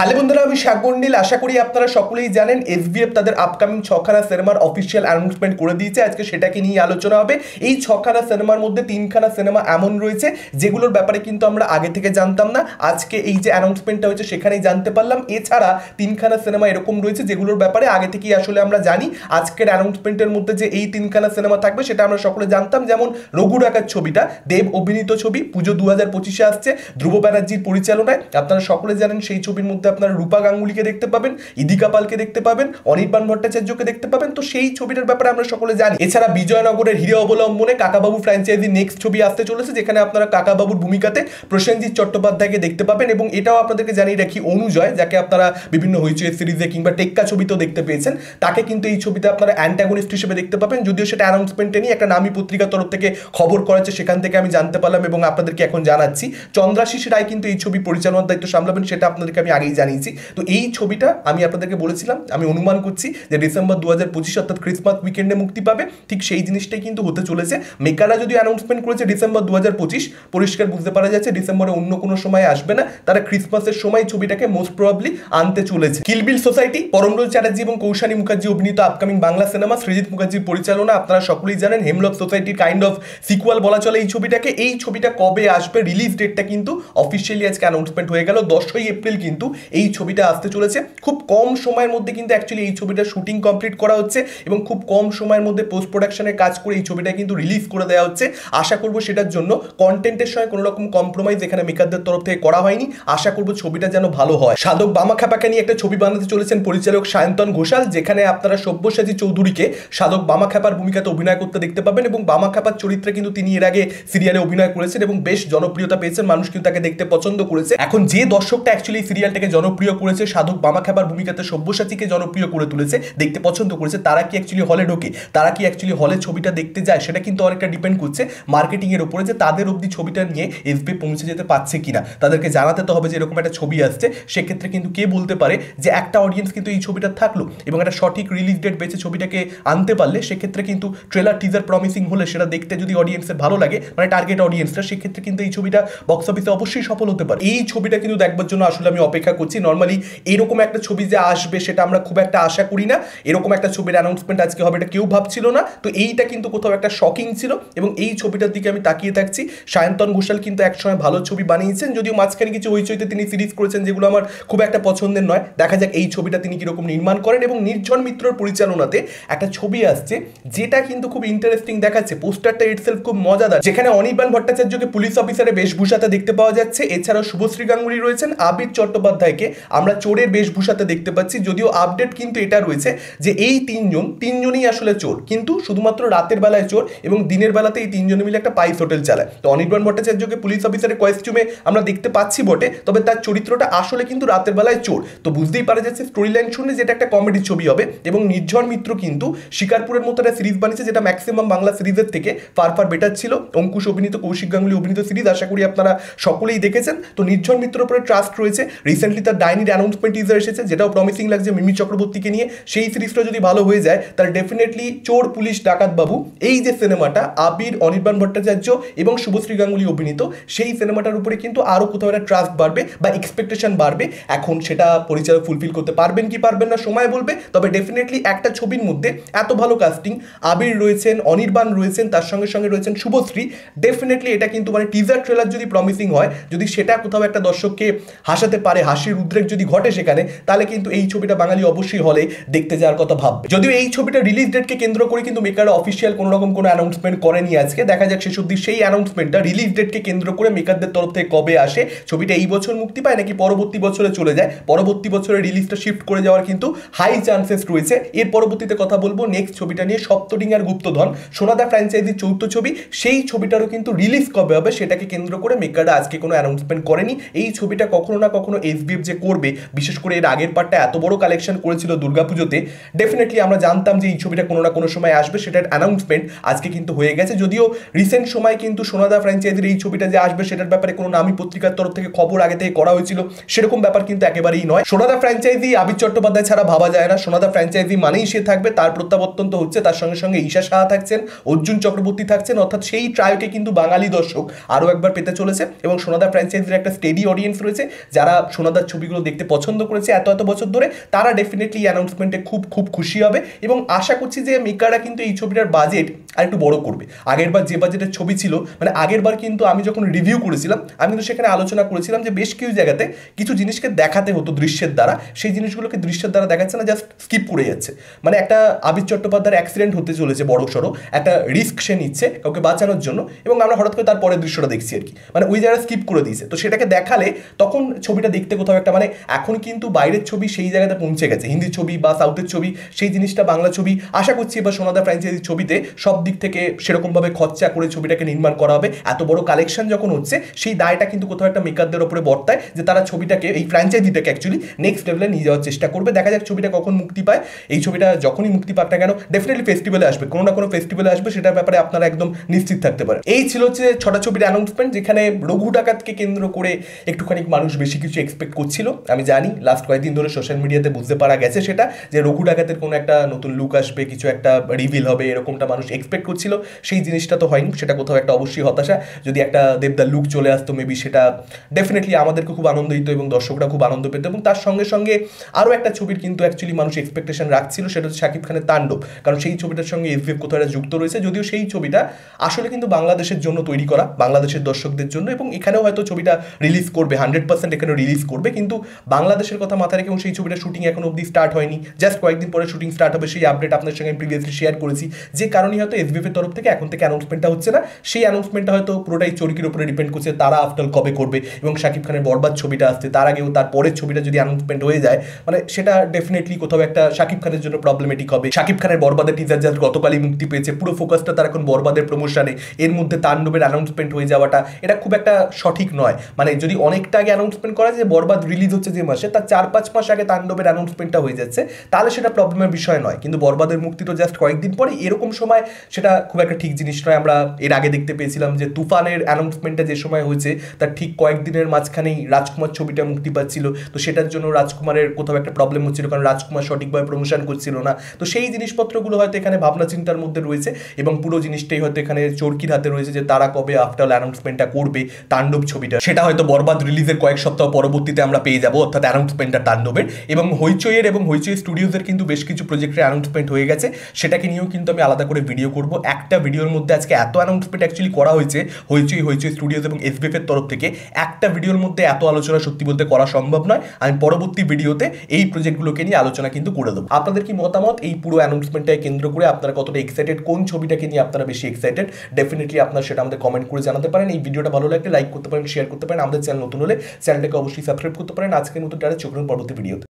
Hello বন্ধুরা, আমি শাকগন্ডিল। আশা করি আপনারা সকলেই জানেন এসবিএফ তাদের আপকামিং ছখানা সিনেমার অফিসিয়াল অ্যানাউন্সমেন্ট করে দিয়েছে। আজকে সেটাকে নিয়ে আলোচনা হবে। এই ছখানা সিনেমার মধ্যে তিনখানা সিনেমা এমন রয়েছে যেগুলোর ব্যাপারে কিন্তু আমরা আগে থেকে জানতাম না। আজকে এই যে অ্যানাউন্সমেন্টটা হয়েছে সেখানেই জানতে পারলাম। এছাড়া তিনখানা সিনেমা এরকম রয়েছে যেগুলোর ব্যাপারে আগে থেকেই আসলে আমরা জানি। আজকের অ্যানাউন্সমেন্টের মধ্যে যে এই তিনখানা সিনেমা থাকবে সেটা আমরা সকলে জানতাম। যেমন রঘু ডাকাত ছবিটা দেব অভিনীত ছবি, পুজো 2025-এ আসছে, ধ্রুব ব্যানার্জির পরিচালনায়। আপনারা সকলে জানেন সেই ছবির মধ্যে আপনারা রূপা গাঙ্গুলিকে দেখতে পাবেন, ইদিকা পালকে দেখতে পাবেন, অনির্বাণ ভট্টাচার্যকে দেখতে পাবেন। তো সেই ছবিটার ব্যাপারে আমরা সকলে জানি। এছাড়া বিজয়নগরের হিরে অবলম্বনে কাকাবাবু ফ্র্যাঞ্চাইজি নেক্সট ছবি আসতে চলেছে, যেখানে আপনারা কাকাবাবুর ভূমিকাতে প্রসেনজিৎ চট্টোপাধ্যায়কে দেখতে পাবেন। এবং এটাও আপনাদেরকে জানিয়ে রাখি, অনুজয়, যাকে আপনারা বিভিন্ন হইচই সিরিজে কিংবা টেক্কা ছবিতেও দেখতে পেয়েছেন, তাকে কিন্তু এই ছবিতে আপনারা অ্যান্টাগনিস্ট হিসেবে দেখতে পাবেন। যদিও সেটা অ্যানাউন্সমেন্টে নিয়ে একটা নামী পত্রিকার তরফ থেকে খবর করেছে, সেখান থেকে আমি জানতে পারলাম এবং আপনাদেরকে এখন জানাচ্ছি। চন্দ্রাশিস রায় কিন্তু এই ছবি পরিচালনার দায়িত্ব সামলাবেন, সেটা আপনাদেরকে আমি আগেই জানিয়েছি। তো এই ছবিটা আমি আপনাদেরকে বলেছিলাম, আমি অনুমান করছি যে ডিসেম্বর 2025 অর্থাৎ ক্রিসমাস উইকেন্ডে মুক্তি পাবে। ঠিক সেই জিনিসটাই কিন্তু হতে চলেছে। মেকাররা যদি অ্যানাউন্সমেন্ট করেছে ডিসেম্বর 2025, পরিষ্কার বুঝতে পারা যাচ্ছে ডিসেম্বরে অন্য কোনো সময় আসবে না, তারা ক্রিসমাসের সময় ছবিটাকে মোস্ট প্রবাবলি আনতে চলেছে। কিলবিল সোসাইটি, পরমরোল চ্যাটার্জি এবং কৌশানী মুখার্জি অভিনীত আপকামিং বাংলা সিনেমা, সৃজিত মুখার্জির পরিচালনা। আপনারা সকলেই জানেন হেমলক সোসাইটির কাইন্ড অফ সিকুয়াল বলা চলে এই ছবিটাকে। এই ছবিটা কবে আসবে, রিলিজ ডেটটা কিন্তু অফিসিয়ালি আজকে অ্যানাউন্সমেন্ট হয়ে গেল। 10ই এপ্রিল কিন্তু এই ছবিটা আসতে চলেছে। খুব কম সময়ের মধ্যে কিন্তু অ্যাকচুয়ালি এই ছবিটা শুটিং কমপ্লিট করা হচ্ছে এবং খুব কম সময়ের মধ্যে পোস্ট প্রোডাকশনের কাজ করে এই ছবিটা কিন্তু রিলিজ করে দেওয়া হচ্ছে। আশা করব সেটার জন্য কন্টেন্টের সঙ্গে কোনো রকম কম্প্রোমাইজ এখানে মেকারদের তরফ থেকে করা হয়নি। আশা করব ছবিটা যেন ভালো হয়। সাধক বামাখ্যাপাকে নিয়ে একটা ছবি বানাতে চলেছেন পরিচালক সায়ন্তন ঘোষাল, যেখানে আপনারা সব্যসাচী চৌধুরীকে সাধক বামাখ্যাপার ভূমিকাতে অভিনয় করতে দেখতে পাবেন। এবং বামাখ্যাপার চরিত্রে কিন্তু তিনি এর আগে সিরিয়ালে অভিনয় করেছেন এবং বেশ জনপ্রিয়তা পেয়েছেন, মানুষ কিন্তু তাকে দেখতে পছন্দ করেছে। এখন যে দর্শকটা অ্যাকচুয়ালি সিরিয়ালটাকে জনপ্রিয় করেছে, সাধক বামাখ্যাপার ভূমিকাতে সব্যসাচীকে জনপ্রিয় করে তুলেছে, দেখতে পছন্দ করেছে, তারা কি অ্যাকচুয়ালি হলে ঢোকে, তারা কি অ্যাকচুয়ালি হলে ছবিটা দেখতে যায়, সেটা কিন্তু অনেকটা ডিপেন্ড করছে মার্কেটিং এর উপরে, যে তাদের অবধি ছবিটা নিয়ে এসবি পৌঁছে যেতে পারছে কিনা। তাদেরকে জানাতে তো হবে যে এরকম একটা ছবি আসছে। সেক্ষেত্রে কিন্তু কে বলতে পারে যে একটা অডিয়েন্স কিন্তু এই ছবিটা থাকলো এবং একটা সঠিক রিলিজ ডেট বেছে ছবিটাকে আনতে পারলে, সেক্ষেত্রে কিন্তু ট্রেলার টিজার প্রমিসিং হলে সেটা দেখতে যদি অডিয়েন্সের ভালো লাগে, মানে টার্গেট অডিয়েন্সটা, সেক্ষেত্রে কিন্তু এই ছবিটা বক্স অফিসে অবশ্যই সফল হতে পারে। এই ছবিটা কিন্তু দেখবার জন্য আসলে আমি অপেক্ষা করছি। নর্মালি এরকম একটা ছবি যে আসবে সেটা আমরা খুব একটা আশা করি না। এরকম একটা ছবির অ্যানাউন্সমেন্ট আজকে হবে এটা কেউ ভাবছিল না। তো এইটা কিন্তু কোথাও একটা শকিং ছিল এবং এই ছবিটার দিকে আমি তাকিয়ে থাকছি। সায়ন্তন ঘোষাল কিন্তু একসময় ভালো ছবি বানিয়েছেন, যদিও মাঝখানে কিছু হইচইতে তিনি সিরিজ করেছেন যেগুলো আমার খুব একটা পছন্দের নয়। দেখা যাক এই ছবিটা তিনি কিরকম নির্মাণ করেন। এবং নির্জন মিত্রর পরিচালনাতে একটা ছবি আসছে যেটা কিন্তু খুব ইন্টারেস্টিং দেখাচ্ছে। পোস্টারটা ইটসেলফ খুব মজাদার, যেখানে অনির্বাণ ভট্টাচার্যকে পুলিশ অফিসারের বেশভূষাতে দেখতে পাওয়া যাচ্ছে। এছাড়াও শুভশ্রী গাঙ্গুলি রয়েছেন, আবির চট্টোপাধ্যায়কে আমরা চোরের বেশভূষাতে দেখতে পাচ্ছি। যদিও আপডেট কিন্তু এটা রয়েছে যে এই তিনজনই আসলে চোর, কিন্তু শুধুমাত্র রাতের বেলায় চোর এবং দিনের বেলাতে এই তিনজনে মিলে একটা পাইস হোটেল চালায়। তো অনির্বাণ ভট্টাচার্যকে পুলিশ অফিসারের কস্টিউমে আমরা দেখতে পাচ্ছি বটে, তবে তার চরিত্রটা আসলে কিন্তু রাতের বেলায় চোর। তো বুঝতেই পারা যাচ্ছে স্টোরি লাইন শুনে যেটা একটা কমেডি ছবি হবে। এবং নির্ঝর মিত্র কিন্তু শিকারপুরের মতো একটা সিরিজ বানিয়েছে, যেটা ম্যাক্সিমাম বাংলা সিরিজের থেকে ফার বেটার ছিল। অঙ্কুশ অভিনীত, কৌশিক গাঙ্গুলি অভিনীত সিরিজ, আশা করি আপনারা সকলেই দেখেছেন। তো নির্ঝর মিত্রের উপরে ট্রাস্ট রয়েছে। রিসেন্টলি তার ডাইনির অ্যানাউন্সমেন্ট টিজার এসেছে, যেটাও প্রমিসিং লাগছে মিমি চক্রবর্তীকে নিয়ে। সেই সিরিজটা যদি ভালো হয়ে যায় তাহলে ডেফিনেটলি চোর পুলিশ ডাকাত বাবু, এই যে সিনেমাটা আবির, অনির্বাণ ভট্টাচার্য এবং শুভশ্রী গাঙ্গুলি অভিনীত, সেই সিনেমাটার উপরে কিন্তু আরও কোথাও একটা ট্রাস্ট বাড়বে বা এক্সপেকটেশন বাড়বে। এখন সেটা পরিচালক ফুলফিল করতে পারবেন কি পারবেন না সময় বলবে, তবে ডেফিনেটলি একটা ছবির মধ্যে এত ভালো কাস্টিং, আবির রয়েছেন, অনির্বাণ রয়েছেন, তার সঙ্গে সঙ্গে রয়েছেন শুভশ্রী, ডেফিনেটলি এটা কিন্তু মানে টিজার ট্রেলার যদি প্রমিসিং হয়, যদি সেটা কোথাও একটা দর্শককে হাসাতে পারে, হাসির উদ্রেক যদি ঘটে সেখানে, তাহলে কিন্তু এই ছবিটা বাঙালি অবশ্যই হলে দেখতে যাওয়ার কথা ভাববে। যদিও এই ছবিটা রিলিজ ডেটকে কেন্দ্র করে কিন্তু মেকাররা অফিসিয়াল কোনো রকম কোনো অ্যানাউন্সমেন্ট করেনি আজকে। দেখা যাক শেষ অবধি সেই অ্যানাউন্সমেন্টটা রিলিজ ডেটকে কেন্দ্র করে মেকারদের তরফ থেকে কবে আসে, ছবিটা এই বছর মুক্তি পায় নাকি পরবর্তী বছরে চলে যায়। পরবর্তী বছরে রিলিজটা শিফট করে যাওয়ার কিন্তু হাই চান্সেস রয়েছে। এর পরবর্তীতে কথা বলবো নেক্সট ছবিটা নিয়ে, সপ্তডিঙ্গার গুপ্তধন, সোনাদা ফ্র্যাঞ্চাইজির চৌথ ছবি। সেই ছবিটারও কিন্তু রিলিজ কবে হবে সেটাকে কেন্দ্র করে মেকাররা আজকে কোনো অ্যানাউন্সমেন্ট করেনি। এই ছবিটা কখনো না কখনো এসবিএফ যে করবে, বিশেষ করে এর আগের পার্টটা এত বড় কালেকশন করেছিল দুর্গাপুজোতে, ডেফিনেটলি আমরা জানতাম যে এই ছবিটা কোনো না কোনো সময় আসবে। সেটার অ্যানাউন্সমেন্ট আজকে কিন্তু হয়ে গেছে। যদিও রিসেন্ট সময় কিন্তু সোনাদা ফ্র্যাঞ্চাইজির এই ছবিটা যে আসবে সেটার ব্যাপারে কোনো নামী পত্রিকার তরফ থেকে খবর আগে থেকে করা হয়েছিল, সেরকম ব্যাপার কিন্তু একেবারেই নয়। সোনাদা ফ্র্যাঞ্চাইজি আবির চট্টোপাধ্যায় ছাড়া ভাবা যায় না। সোনাদা ফ্র্যাঞ্চাইজি মানেই সে থাকবে, তার প্রত্যাবর্তন তো হচ্ছে, তার সঙ্গে সঙ্গে ঈশা সাহা থাকছেন, অর্জুন চক্রবর্তী থাকছেন, অর্থাৎ সেই ট্রায়োকে কিন্তু বাঙালি দর্শক আরও একবার পেতে চলেছে। এবং সোনাদা ফ্র্যাঞ্চাইজির একটা স্টেডি অডিয়েন্স রয়েছে, যারা সোনাদার ছবিগুলো দেখতে পছন্দ করেছে এত এত বছর ধরে, তারা ডেফিনেটলি অ্যানাউন্সমেন্টে খুব খুব খুশি হবে এবং আশা করছি যে মেকাররা কিন্তু এই ছবিটার বাজেট আর একটু বড় করবে। আগেরবার যে বাজেটের ছবি ছিল, মানে আগেরবার কিন্তু আমি যখন রিভিউ করেছিলাম আমি কিন্তু সেখানে আলোচনা করেছিলাম যে বেশ কিছু জায়গাতে কিছু জিনিসকে দেখাতে হতো দৃশ্যের দ্বারা, সেই জিনিসগুলোকে দৃশ্যের দ্বারা দেখাচ্ছে না, জাস্ট স্কিপ করে যাচ্ছে। মানে একটা আবির চট্টোপাধ্যায়ের অ্যাক্সিডেন্ট হতে চলেছে বড় সড়ো, একটা রিস্ক সে নিচ্ছে কাউকে বাঁচানোর জন্য, এবং আমরা হঠাৎ করে তার পরের দৃশ্যটা দেখছি আর কি, মানে ওই জায়গায় স্কিপ করে দিয়েছে। তো সেটাকে দেখালে তখন ছবিটা দেখতে কোথাও একটা, মানে এখন কিন্তু বাইরের ছবি সেই জায়গাতে পৌঁছে গেছে, হিন্দি ছবি বা সাউথের ছবি সেই জিনিসটা বাংলা ছবি, আশা করছি এবার সোনাদা ফ্র্যাঞ্চাইজির ছবিতে সব দিক থেকে সেরকমভাবে খরচা করে ছবিটাকে নির্মাণ করা হবে। এত বড় কালেকশন যখন হচ্ছে সেই দায়টা কিন্তু কোথাও একটা মেকারদের ওপরে বর্তায় যে তারা ছবিটাকে, এই ফ্র্যাঞ্চাইজিটাকে অ্যাকচুয়ালি নেক্সট লেভেলে নিয়ে যাওয়ার চেষ্টা করবে। দেখা যাক ছবিটা কখন মুক্তি পায়। এই ছবিটা যখনই মুক্তি পাক না কেন ডেফিনেটলি ফেস্টিভ্যালে আসবে, কোনো না কোনো ফেস্টিভ্যালে আসবে, সেটার ব্যাপারে আপনারা একদম নিশ্চিত থাকতে পারেন। এই ছিল হচ্ছে 6টা ছবির অ্যানাউন্সমেন্ট, যেখানে রঘু ডাকাতকে কেন্দ্র করে একটুখানি মানুষ বেশি কিছু এক্সপেক্ট করছিল। আমি জানি লাস্ট কয়েকদিন ধরে সোশ্যাল মিডিয়াতে বুঝতে পারা গেছে সেটা, যে রঘু ডাকাতের কোনো একটা নতুন লুক আসবে, কিছু একটা রিভিল হবে, এরকমটা মানুষ এক্সপেক্ট করছিল। সেই জিনিসটা তো হয়নি, সেটা কোথাও একটা অবশ্যই হতাশা। যদি একটা দেবদার লুক চলে আসতো মেবি সেটা ডেফিনেটলি আমাদেরকে খুব আনন্দ দিত এবং দর্শকরা খুব আনন্দ পেত। এবং তার সঙ্গে সঙ্গে আরও একটা ছবির কিন্তু অ্যাকচুয়ালি মানুষ এক্সপেকটেশন রাখছিল, সেটা হচ্ছে শাকিব খানের তাণ্ডব, কারণ সেই ছবিটার সঙ্গে এসভিএফ কোথাও একটা যুক্ত রয়েছে। যদিও সেই ছবিটা আসলে কিন্তু বাংলাদেশের জন্য তৈরি করা, বাংলাদেশের দর্শকদের জন্য, এবং এখানেও হয়তো ছবিটা রিলিজ করবে 100% এখানেও রিলিজ করবে, কিন্তু বাংলাদেশের কথা মাথায় রেখে এবং সেই ছবিটা শুটিং এখন অবধি স্টার্ট হয়নি, জাস্ট কয়েকদিন পরে শুটিং স্টার্ট হবে। সেই আপডেট আপনার সঙ্গে প্রিভিয়াসলি শেয়ার করেছি, যে কারণে হয়তো এসভিএফ এর তরফ থেকে এখন থেকে অ্যানাউন্সমেন্টটা হচ্ছে না। সেই অ্যানাউন্সমেন্টটা হয়তো পুরোটাই চরকির উপরে ডিপেন্ড করছে তারা আফটার কবে করবে, এবং শাকিব খানের বরবাদ ছবিটা আসছে তার আগেও তার পরের ছবিটা যদি অ্যানাউন্সমেন্ট হয়ে যায়, মানে সেটা ডেফিনেটলি কোথাও একটা শাকিব খানের জন্য প্রবলেমেটিক হবে। শাকিব খানের বরবাদের টিজার জাস্ট গতকালই মুক্তি পেয়েছে, পুরো ফোকাসটা তার এখন বরবাদের প্রমোশনে, এর মধ্যে তাণ্ডবের অ্যানাউন্সমেন্ট হয়ে যাওয়াটা এটা খুব একটা সঠিক নয়। মানে যদি অনেকটা আগে অ্যানাউন্সমেন্ট করা যায়, বরবাদ রিলিজ হচ্ছে যে মাসে, তার 4-5 মাস আগে তাণ্ডবের অ্যানাউন্সমেন্টটা হয়ে যাচ্ছে, তাহলে সেটা প্রবলেমের বিষয় নয়। কিন্তু বরবাদের মুক্তি তো জাস্ট কয়েকদিন পরে, এরকম সময় সেটা খুব একটা ঠিক জিনিস নয়। আমরা এর আগে দেখতে পেয়েছিলাম যে তুফানের অ্যানাউন্সমেন্টটা যে সময় হয়েছে তার ঠিক কয়েকদিনের মাঝখানেই রাজকুমার ছবিটা মুক্তি পাচ্ছিল, তো সেটার জন্য রাজকুমারের কোথাও একটা প্রবলেম হচ্ছিল, কারণ রাজকুমার সঠিকভাবে প্রমোশন করছিল না। তো সেই জিনিসপত্রগুলো হয়তো এখানে ভাবনা চিন্তার মধ্যে রয়েছে, এবং পুরো জিনিসটাই হয়তো এখানে চরকির হাতে রয়েছে যে তারা কবে আফটার অ্যানাউন্সমেন্টটা করবে তাণ্ডব ছবিটা, সেটা হয়তো বরবাদ রিলিজের কয়েক সপ্তাহ পরবর্তীতে আমরা পেয়ে যাবো, অর্থাৎ অ্যানাউন্সমেন্টটা তাণ্ডবের। এবং হইচইয়ের এবং হইচই স্টুডিওজের কিন্তু বেশ কিছু প্রজেক্টের অ্যানাউন্সমেন্ট হয়ে গেছে, সেটাকে নিয়েও কিন্তু আমি আলাদা করে ভিডিও করব। একটা ভিডিওর মধ্যে আজকে এত অ্যানাউন্সমেন্ট অ্যাকচুয়ালি করা হয়েছে হইচই স্টুডিওজ এবং এসবিএফ এর তরফ থেকে, একটা ভিডিওর মধ্যে এত আলোচনা সত্যি বলতে করা সম্ভব নয়। আমি পরবর্তী ভিডিওতে এই প্রজেক্টগুলোকে নিয়ে আলোচনা কিন্তু করে দেবো। আপনাদের কি মতামত এই পুরো অ্যানাউন্সমেন্টটাকে কেন্দ্র করে? আপনারা কতটা এক্সাইটেড, কোন ছবিটাকে নিয়ে আপনারা বেশি এক্সাইটেড? ডেফিনেটলি আপনারা সেটা আমাদের কমেন্ট করে জানাতে পারেন। এই ভিডিওটা ভালো লাগলে লাইক করতে পারেন, শেয়ার করতে পারেন। আমাদের চ্যানেল নতুন হলে চ্যানেলটাকে অবশ্যই সাবস্ক্রাইব করতে পারেন। আজকের মতো চোখ পরবর্তী ভিডিওতে।